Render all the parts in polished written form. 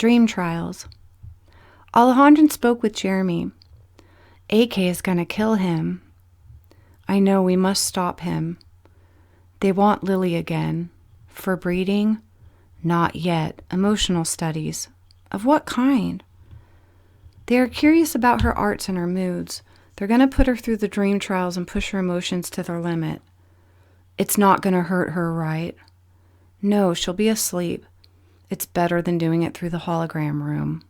Dream trials. Alejandro spoke with Jeremy. AK is going to kill him. I know, we must stop him. They want Lily again. For breeding? Not yet. Emotional studies. Of what kind? They are curious about her arts and her moods. They're going to put her through the dream trials and push her emotions to their limit. It's not going to hurt her, right? No, she'll be asleep. It's better than doing it through the hologram room.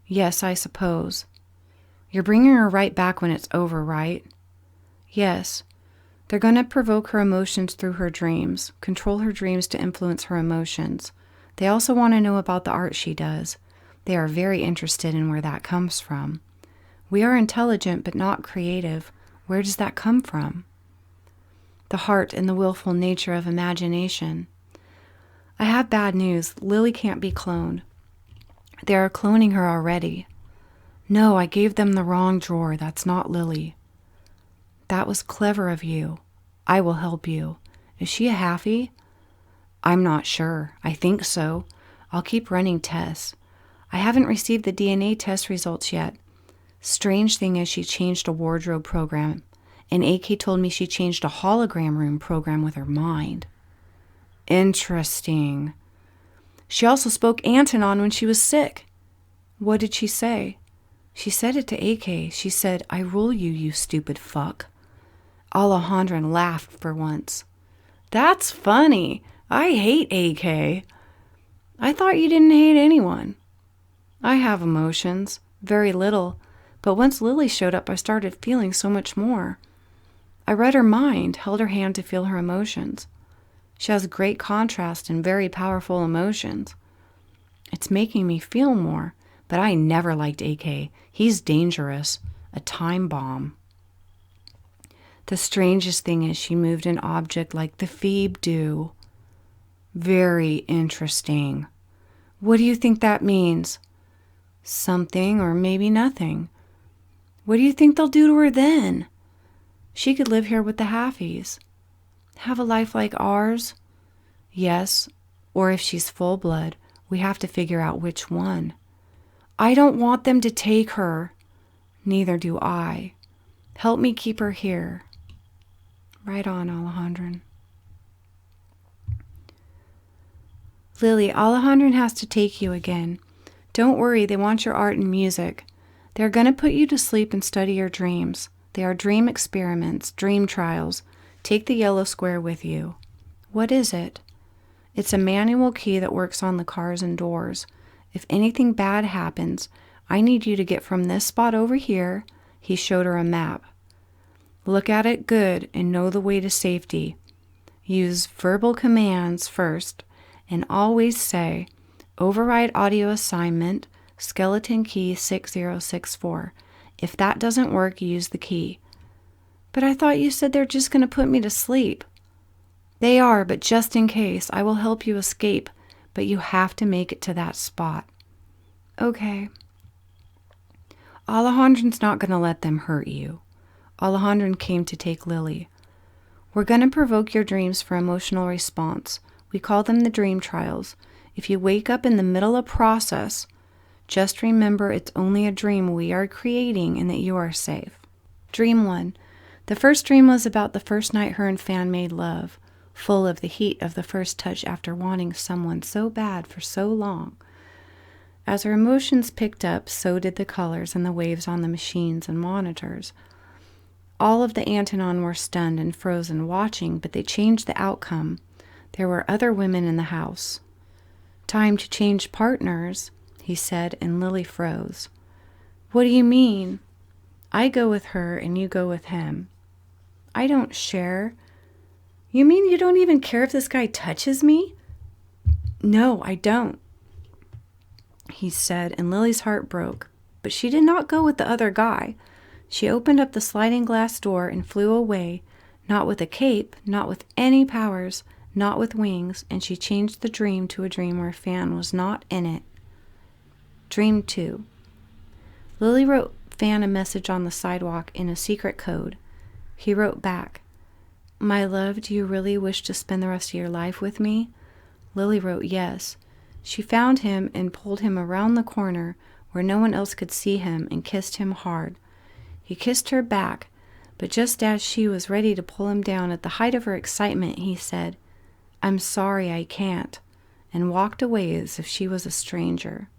Yes, I suppose. You're bringing her right back when it's over, right? Yes. They're going to provoke her emotions through her dreams, control her dreams to influence her emotions. They also want to know about the art she does. They are very interested in where that comes from. We are intelligent but not creative. Where does that come from? The heart and the willful nature of imagination. I have bad news. Lily can't be cloned. They are cloning her already. No, I gave them the wrong drawer. That's not Lily. That was clever of you. I will help you. Is she a halfie? I'm not sure. I think so. I'll keep running tests. I haven't received the DNA test results yet. Strange thing is she changed a wardrobe program, and AK told me she changed a hologram room program with her mind. Interesting. She also spoke Antonon when she was sick. What did she say? She said it to AK. She said, I rule you, you stupid fuck. Alejandro laughed for once. That's funny. I hate AK. I thought you didn't hate anyone. I have emotions. Very little. But once Lily showed up, I started feeling so much more. I read her mind, held her hand to feel her emotions. She has great contrast and very powerful emotions. It's making me feel more, but I never liked AK. He's dangerous, a time bomb. The strangest thing is she moved an object like the Phoebe do. Very interesting. What do you think that means? Something or maybe nothing. What do you think they'll do to her then? She could live here with the halfies. Have a life like ours? Yes, or if she's full blood, we have to figure out which one. I don't want them to take her. Neither do I. Help me keep her here. Right on, Alejandro. Lily, Alejandro has to take you again. Don't worry, they want your art and music. They're going to put you to sleep and study your dreams. They are dream experiments, dream trials. Take the yellow square with you. What is it? It's a manual key that works on the cars and doors. If anything bad happens, I need you to get from this spot over here. He showed her a map. Look at it good and know the way to safety. Use verbal commands first and always say, override audio assignment, skeleton key 6064. If that doesn't work, use the key. But I thought you said they're just going to put me to sleep. They are, but just in case, I will help you escape, but you have to make it to that spot. Okay. Alejandro's not going to let them hurt you. Alejandro came to take Lily. We're going to provoke your dreams for emotional response. We call them the dream trials. If you wake up in the middle of process, just remember it's only a dream we are creating and that you are safe. Dream 1. The first dream was about the first night her and Fan made love, full of the heat of the first touch after wanting someone so bad for so long. As her emotions picked up, so did the colors and the waves on the machines and monitors. All of the Antonon were stunned and frozen watching, but they changed the outcome. There were other women in the house. Time to change partners, he said, and Lily froze. What do you mean? I go with her and you go with him. I don't share. You mean you don't even care if this guy touches me? No, I don't, he said, and Lily's heart broke. But she did not go with the other guy. She opened up the sliding glass door and flew away, not with a cape, not with any powers, not with wings, and she changed the dream to a dream where Fan was not in it. Dream 2. Lily wrote Fan a message on the sidewalk in a secret code. He wrote back, My love, do you really wish to spend the rest of your life with me? Lily wrote yes. She found him and pulled him around the corner where no one else could see him and kissed him hard. He kissed her back, but just as she was ready to pull him down at the height of her excitement, he said, "I'm sorry, I can't," and walked away as if she was a stranger.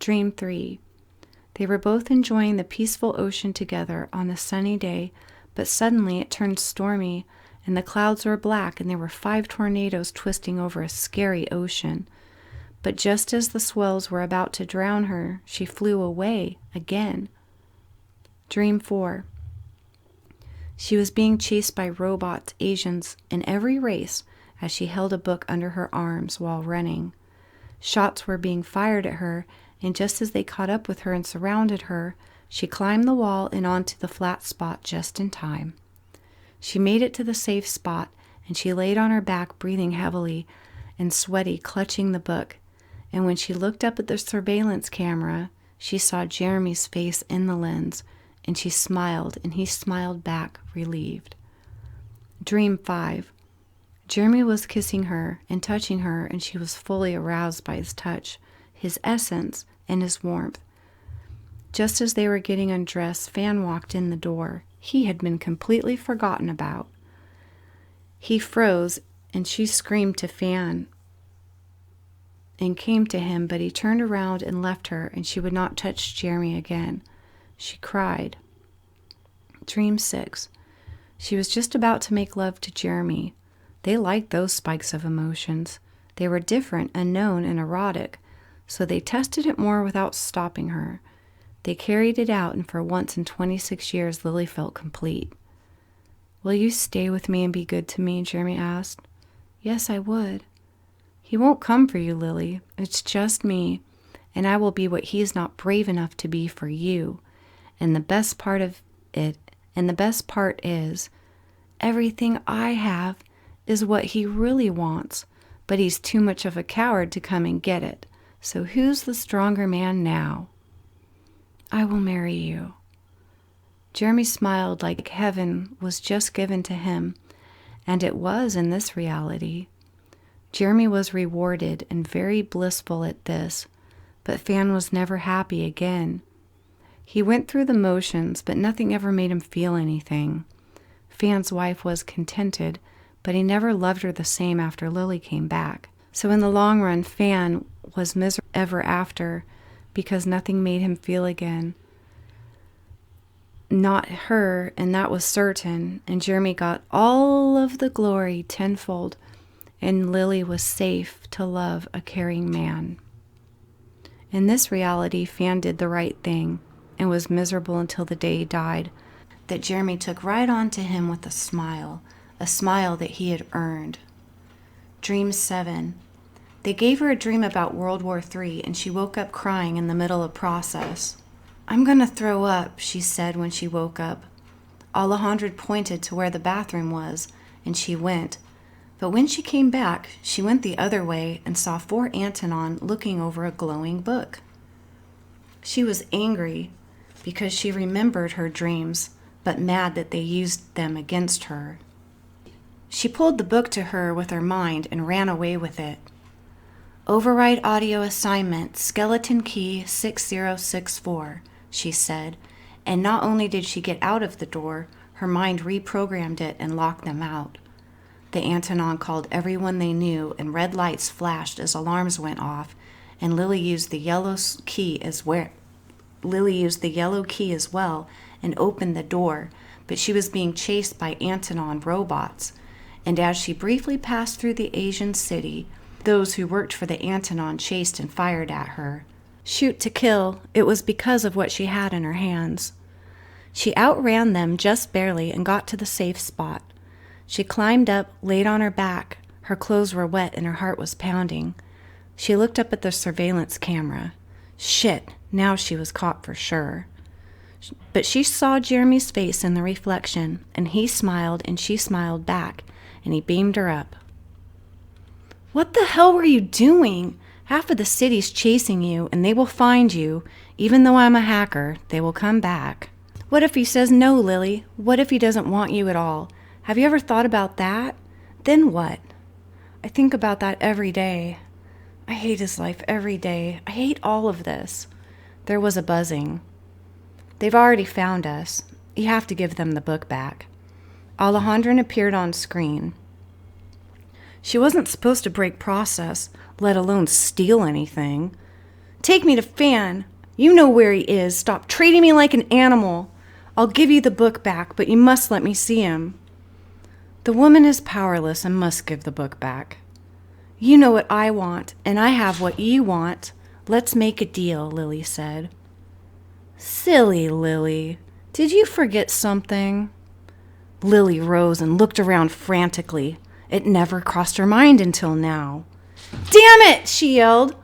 Dream 3. They were both enjoying the peaceful ocean together on a sunny day, but suddenly it turned stormy, and the clouds were black, and there were 5 tornadoes twisting over a scary ocean. But just as the swells were about to drown her, she flew away again. Dream 4. She was being chased by robots, Asians, in every race as she held a book under her arms while running. Shots were being fired at her, and just as they caught up with her and surrounded her, she climbed the wall and onto the flat spot just in time. She made it to the safe spot, and she laid on her back, breathing heavily and sweaty, clutching the book. And when she looked up at the surveillance camera, she saw Jeremy's face in the lens, and she smiled, and he smiled back, relieved. Dream 5. Jeremy was kissing her and touching her, and she was fully aroused by his touch, his essence, and his warmth. Just as they were getting undressed, Fan walked in the door. He had been completely forgotten about. He froze, and she screamed to Fan and came to him, but he turned around and left her, and she would not touch Jeremy again. She cried. Dream 6. She was just about to make love to Jeremy. They liked those spikes of emotions. They were different, unknown, and erotic, so they tested it more without stopping her. They carried it out, and for once in 26 years, Lily felt complete. "Will you stay with me and be good to me?" Jeremy asked. "Yes, I would." "He won't come for you, Lily. It's just me, and I will be what he's not brave enough to be for you. And the best part is, everything I have is what he really wants, but he's too much of a coward to come and get it. So who's the stronger man now?" "I will marry you." Jeremy smiled like heaven was just given to him, and it was in this reality. Jeremy was rewarded and very blissful at this, but Fan was never happy again. He went through the motions, but nothing ever made him feel anything. Fan's wife was contented, but he never loved her the same after Lily came back. So in the long run, Fan was miserable ever after because nothing made him feel again. Not her, and that was certain, and Jeremy got all of the glory tenfold, and Lily was safe to love a caring man. In this reality, Fan did the right thing and was miserable until the day he died, that Jeremy took right on to him with a smile that he had earned. Dream 7. They gave her a dream about World War III, and she woke up crying in the middle of process. "I'm going to throw up," she said when she woke up. Alejandro pointed to where the bathroom was, and she went. But when she came back, she went the other way and saw 4 Antonon looking over a glowing book. She was angry because she remembered her dreams, but mad that they used them against her. She pulled the book to her with her mind and ran away with it. "Override audio assignment, skeleton key 6064, she said, and not only did she get out of the door, her mind reprogrammed it and locked them out. The Antonon called everyone they knew, and red lights flashed as alarms went off, and Lily used the yellow key as well and opened the door, but she was being chased by Antonon robots, and as she briefly passed through the Asian city, those who worked for the Antonon chased and fired at her. Shoot to kill, it was because of what she had in her hands. She outran them just barely and got to the safe spot. She climbed up, laid on her back. Her clothes were wet and her heart was pounding. She looked up at the surveillance camera. Shit, now she was caught for sure. But she saw Jeremy's face in the reflection, and he smiled and she smiled back, and he beamed her up. "What the hell were you doing? Half of the city's chasing you, and they will find you. Even though I'm a hacker, they will come back." "What if he says no, Lily? What if he doesn't want you at all? Have you ever thought about that? Then what?" "I think about that every day." I hate his life every day. I hate all of this. There was a buzzing. They've already found us. You have to give them the book back. Alejandra appeared on screen. She wasn't supposed to break process, let alone steal anything. Take me to Fan. You know where he is. Stop treating me like an animal. I'll give you the book back, but you must let me see him. The woman is powerless and must give the book back. You know what I want, and I have what you want. Let's make a deal, Lily said. Silly Lily, did you forget something? Lily rose and looked around frantically. It never crossed her mind until now. Damn it, she yelled.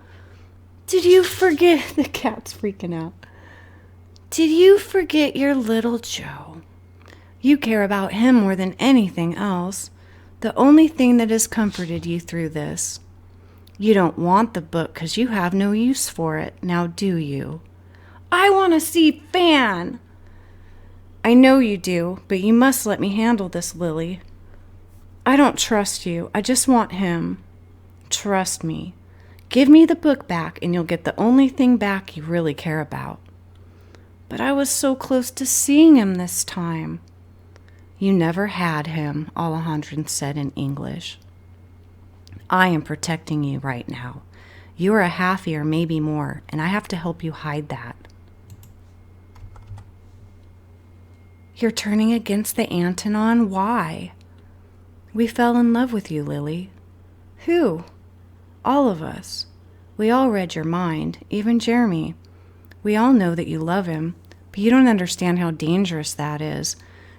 Did you forget? The cat's freaking out. Did you forget your little Joe? You care about him more than anything else. The only thing that has comforted you through this. You don't want the book because you have no use for it, now do you? I want to see Fan. I know you do, but you must let me handle this, Lily. I don't trust you. I just want him. Trust me. Give me the book back and you'll get the only thing back you really care about. But I was so close to seeing him this time. You never had him, Alejandra said in English. I am protecting you right now. You are a halfie or maybe more, and I have to help you hide that. You're turning against the Antonon? Why? We fell in love with you, Lily. Who? All of us. We all read your mind, even Jeremy. We all know that you love him, but you don't understand how dangerous that is.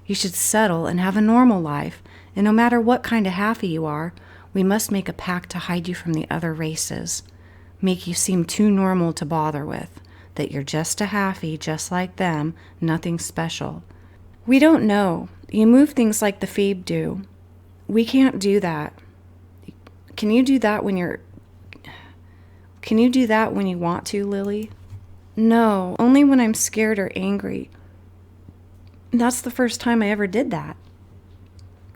You should settle and have a normal life, and no matter what kind of halfie you are, we must make a pact to hide you from the other races. Make you seem too normal to bother with, that you're just a halfie, just like them, nothing special. We don't know. You move things like the Phoebe do. We can't do that. Can you do that when you want to, Lily? No, only when I'm scared or angry. That's the first time I ever did that.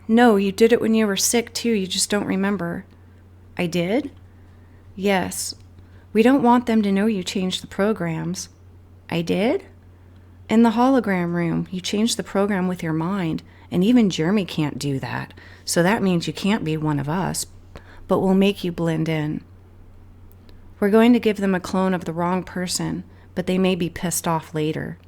No, you did it when you were sick too, you just don't remember. I did? Yes. We don't want them to know you changed the programs. I did? In the hologram room, you changed the program with your mind, and even Jeremy can't do that, so that means you can't be one of us, but we'll make you blend in. We're going to give them a clone of the wrong person, but they may be pissed off later.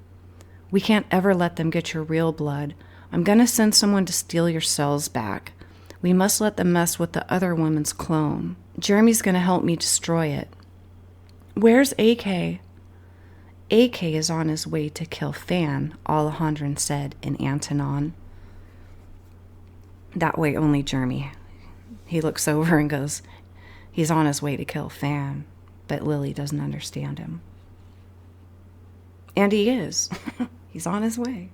We can't ever let them get your real blood. I'm going to send someone to steal your cells back. We must let them mess with the other woman's clone. Jeremy's going to help me destroy it. Where's AK? AK is on his way to kill Fan, Alejandra said in Antonon. That way only Jeremy. He looks over and goes, he's on his way to kill Fan, but Lily doesn't understand him. And he is. He's on his way.